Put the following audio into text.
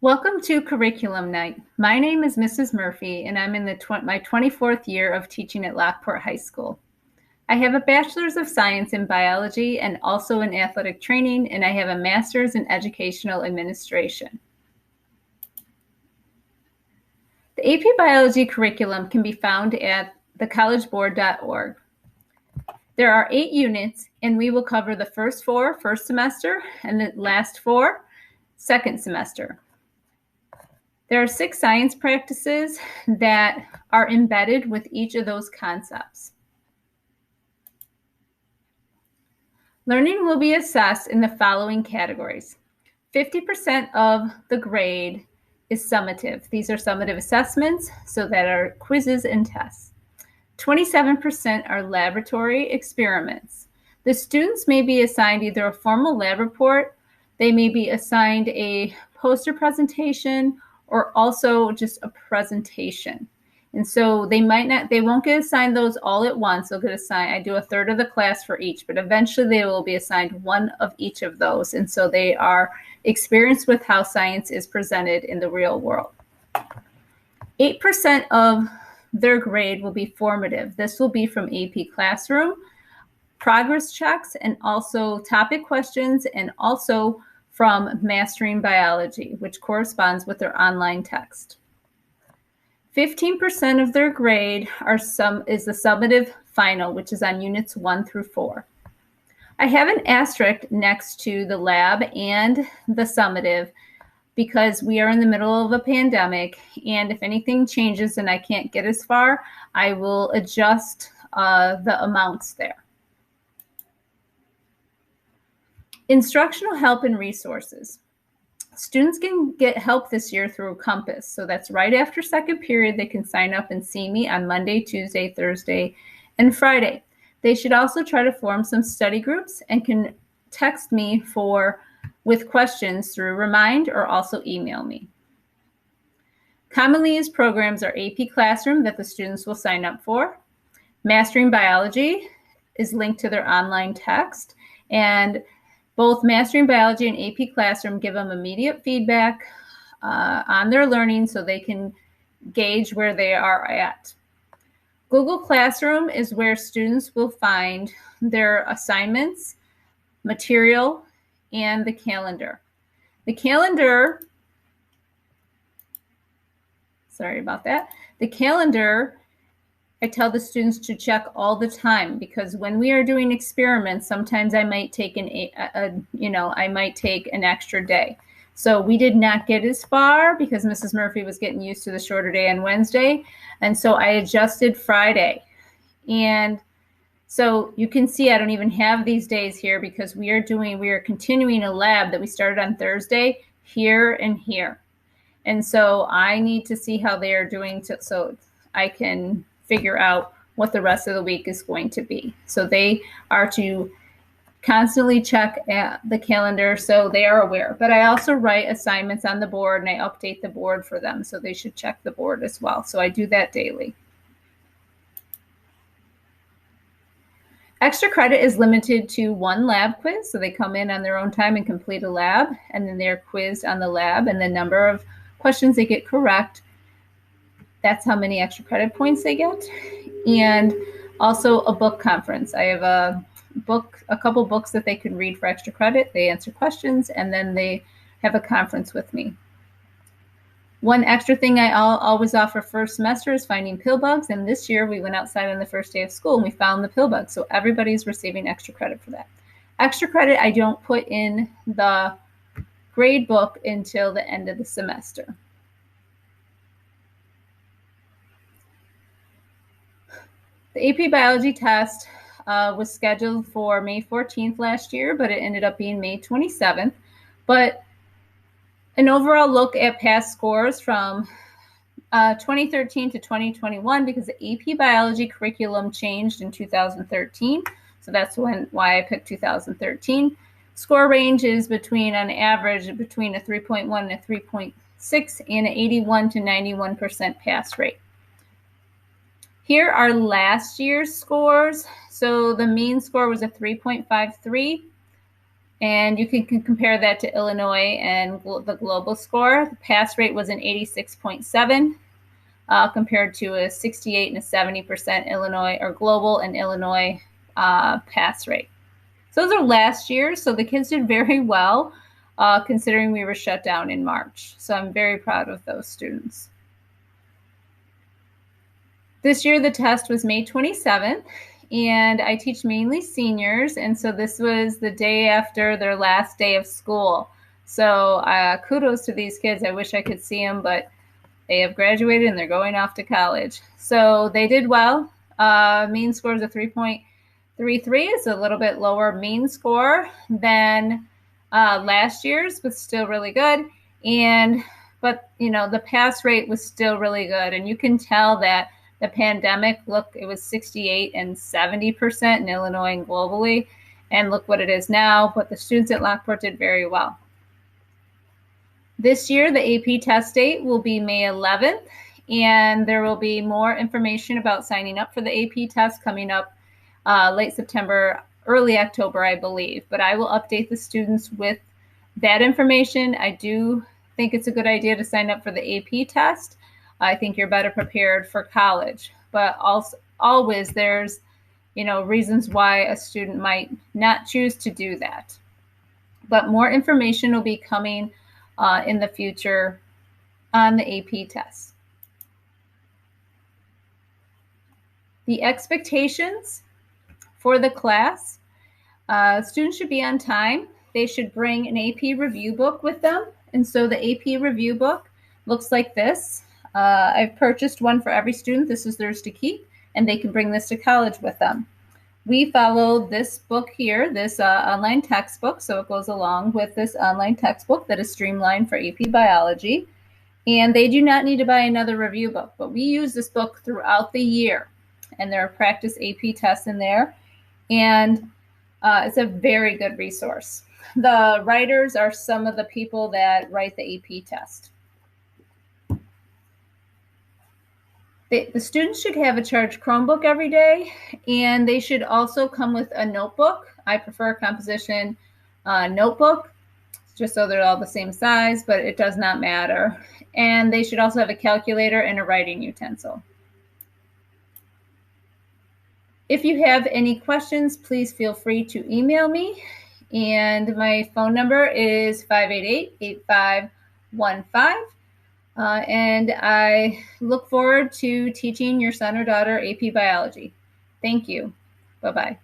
Welcome to Curriculum Night. My name is Mrs. Murphy, and I'm in my 24th year of teaching at Lockport High School. I have a Bachelor's of Science in Biology and also in Athletic Training, and I have a Master's in Educational Administration. The AP Biology curriculum can be found at thecollegeboard.org. There are 8 units, and we will cover the first 4 first semester and the last 4 second semester. There are 6 science practices that are embedded with each of those concepts. Learning will be assessed in the following categories. 50% of the grade is summative. These are summative assessments, so that are quizzes and tests. 27% are laboratory experiments. The students may be assigned either a formal lab report, they may be assigned a poster presentation, or also just a presentation. And so they won't get assigned those all at once. They'll get assigned, I do a third of the class for each, but eventually they will be assigned one of each of those. And so they are experienced with how science is presented in the real world. 8% of their grade will be formative. This will be from AP Classroom, progress checks, and also topic questions, and also from Mastering Biology, which corresponds with their online text. 15% of their grade is the summative final, which is on units 1 through 4. I have an asterisk next to the lab and the summative because we are in the middle of a pandemic, and if anything changes and I can't get as far, I will adjust the amounts there. Instructional help and resources. Students can get help this year through Compass. So that's right after second period. They can sign up and see me on Monday, Tuesday, Thursday, and Friday. They should also try to form some study groups and can text me with questions through Remind or also email me. Commonly used programs are AP Classroom that the students will sign up for. Mastering Biology is linked to their online text, and both Mastering Biology and AP Classroom give them immediate feedback on their learning so they can gauge where they are at. Google Classroom is where students will find their assignments, material, and the calendar. The calendar I tell the students to check all the time, because when we are doing experiments, sometimes I might take I might take an extra day. So we did not get as far because Mrs. Murphy was getting used to the shorter day on Wednesday, and so I adjusted Friday. And so you can see I don't even have these days here because we are continuing a lab that we started on Thursday here and here. And so I need to see how they are doing so I can figure out what the rest of the week is going to be. So they are to constantly check the calendar so they are aware. But I also write assignments on the board and I update the board for them, so they should check the board as well. So I do that daily. Extra credit is limited to 1 lab quiz. So they come in on their own time and complete a lab, and then they're quizzed on the lab, and the number of questions they get correct, that's how many extra credit points they get. And also a book conference. I have a couple books that they can read for extra credit. They answer questions, and then they have a conference with me. One extra thing I always offer first semester is finding pill bugs. And this year we went outside on the first day of school and we found the pill bugs. So everybody's receiving extra credit for that. Extra credit I don't put in the grade book until the end of the semester. The AP Biology test was scheduled for May 14th last year, but it ended up being May 27th. But an overall look at past scores from 2013 to 2021, because the AP Biology curriculum changed in 2013. So that's why I picked 2013. Score range is on average, between a 3.1 and a 3.6 and an 81 to 91% pass rate. Here are last year's scores. So the mean score was a 3.53, And you can compare that to Illinois and the global score. The pass rate was an 86.7 compared to a 68 and a 70% Illinois or global and Illinois pass rate. So those are last year. So the kids did very well considering we were shut down in March. So I'm very proud of those students. This year the test was May 27th, and I teach mainly seniors, and so this was the day after their last day of school. So kudos to these kids. I wish I could see them, but they have graduated and they're going off to college. So they did well. Mean score is a 3.33. It's a little bit lower mean score than last year's, but still really good. But you know, the pass rate was still really good, and you can tell that the pandemic, look, it was 68 and 70% in Illinois and globally, and look what it is now. But the students at Lockport did very well. This year, the AP test date will be May 11th, and there will be more information about signing up for the AP test coming up late September, early October, I believe. But I will update the students with that information. I do think it's a good idea to sign up for the AP test. I think you're better prepared for college. But also, always there's, you know, reasons why a student might not choose to do that. But more information will be coming in the future on the AP test. The expectations for the class, students should be on time. They should bring an AP review book with them. And so the AP review book looks like this. I've purchased one for every student. This is theirs to keep, and they can bring this to college with them. We follow this book here, this online textbook, so it goes along with this online textbook that is streamlined for AP Biology. And they do not need to buy another review book, but we use this book throughout the year. And there are practice AP tests in there. And it's a very good resource. The writers are some of the people that write the AP test. The students should have a charged Chromebook every day, and they should also come with a notebook. I prefer a composition notebook, just so they're all the same size, but it does not matter. And they should also have a calculator and a writing utensil. If you have any questions, please feel free to email me. And my phone number is 588-8515. And I look forward to teaching your son or daughter AP Biology. Thank you. Bye-bye.